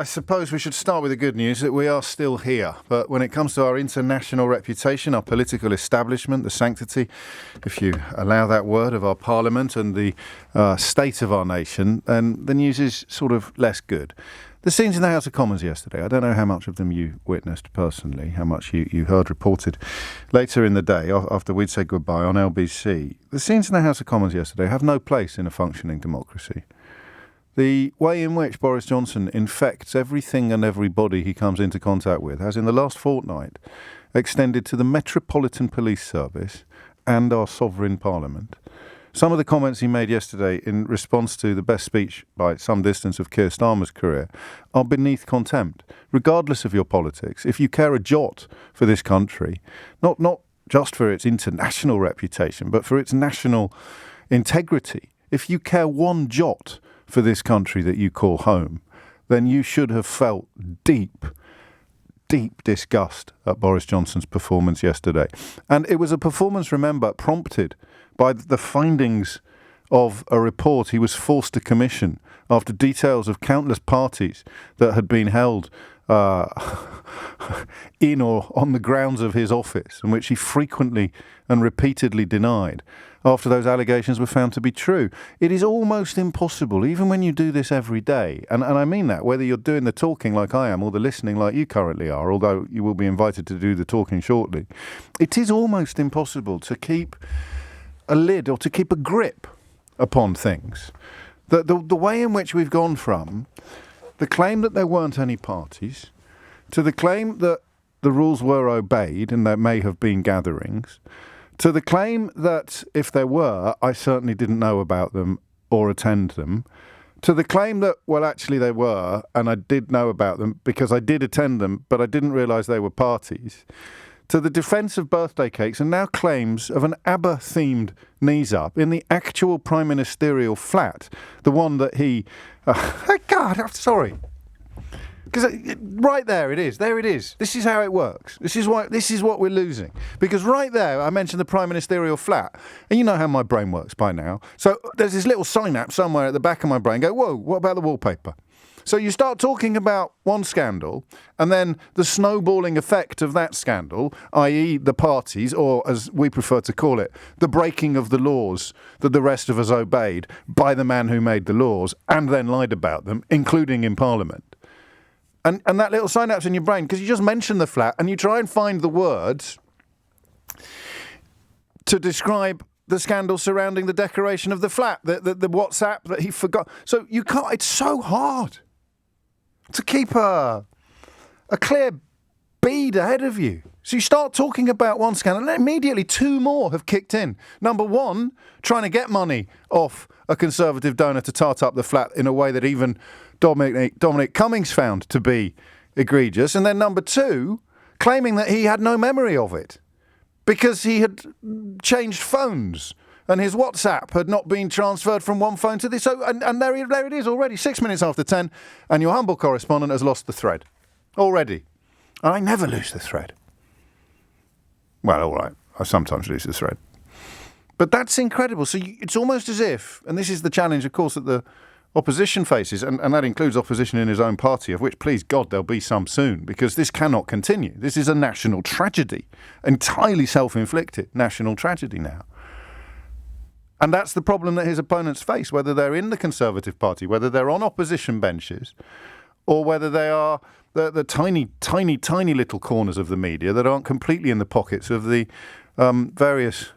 I suppose we should start with the good news that we are still here. But when it comes to our international reputation, our political establishment, the sanctity, if you allow that word, of our parliament and the state of our nation, then the news is sort of less good. The scenes in the House of Commons yesterday, I don't know how much of them you witnessed personally, how much you heard reported later in the day after we'd said goodbye on LBC. The scenes in the House of Commons yesterday have no place in a functioning democracy. The way in which Boris Johnson infects everything and everybody he comes into contact with has in the last fortnight extended to the Metropolitan Police service and our sovereign parliament. Some of the comments he made yesterday in response to the best speech by some distance of Keir Starmer's career are beneath contempt, regardless of your politics. If you care a jot for this country, not just for its international reputation, but for its national integrity, if you care one jot for this country that you call home, then you should have felt deep disgust at Boris Johnson's performance yesterday. And it was a performance, remember, prompted by the findings of a report he was forced to commission after details of countless parties that had been held in or on the grounds of his office, and which he frequently and repeatedly denied after those allegations were found to be true. It is almost impossible, even when you do this every day, and I mean that, whether you're doing the talking like I am or the listening like you currently are, although you will be invited to do the talking shortly, it is almost impossible to keep a lid or to keep a grip upon things. The way in which we've gone from the claim that there weren't any parties to the claim that the rules were obeyed and there may have been gatherings, to the claim that if there were, I certainly didn't know about them or attend them, to the claim that, well, actually they were and I did know about them because I did attend them, but I didn't realise they were parties, to the defence of birthday cakes and now claims of an ABBA-themed knees-up in the actual prime ministerial flat, the one that he... God, I'm sorry. Because right there it is. There it is. This is how it works. This is what we're losing. Because right there, I mentioned the prime ministerial flat. And you know how my brain works by now. So there's this little synapse somewhere at the back of my brain. Go, whoa, what about the wallpaper? So you start talking about one scandal, and then the snowballing effect of that scandal, i.e. the parties, or as we prefer to call it, the breaking of the laws that the rest of us obeyed by the man who made the laws and then lied about them, including in Parliament. And that little synapse in your brain, because you just mention the flat and you try and find the words to describe the scandal surrounding the decoration of the flat, the WhatsApp that he forgot. So you can't, it's so hard to keep a clear bead ahead of you. So you start talking about one scandal, and immediately two more have kicked in. Number one, trying to get money off a Conservative donor to tart up the flat in a way that even Dominic Cummings found to be egregious. And then number two, claiming that he had no memory of it because he had changed phones and his WhatsApp had not been transferred from one phone to this. So, and there it is already, 6 minutes after 10, and your humble correspondent has lost the thread already. And I never lose the thread. Well, all right, I sometimes lose the thread. But that's incredible. So it's almost as if, and this is the challenge, of course, that the opposition faces, and that includes opposition in his own party, of which, please God, there'll be some soon, because this cannot continue. This is a national tragedy, entirely self-inflicted national tragedy now. And that's the problem that his opponents face, whether they're in the Conservative Party, whether they're on opposition benches, or whether they are the tiny, tiny, tiny little corners of the media that aren't completely in the pockets of the various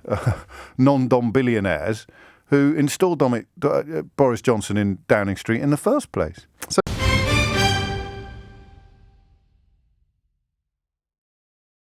non-dom billionaires who installed Boris Johnson in Downing Street in the first place. So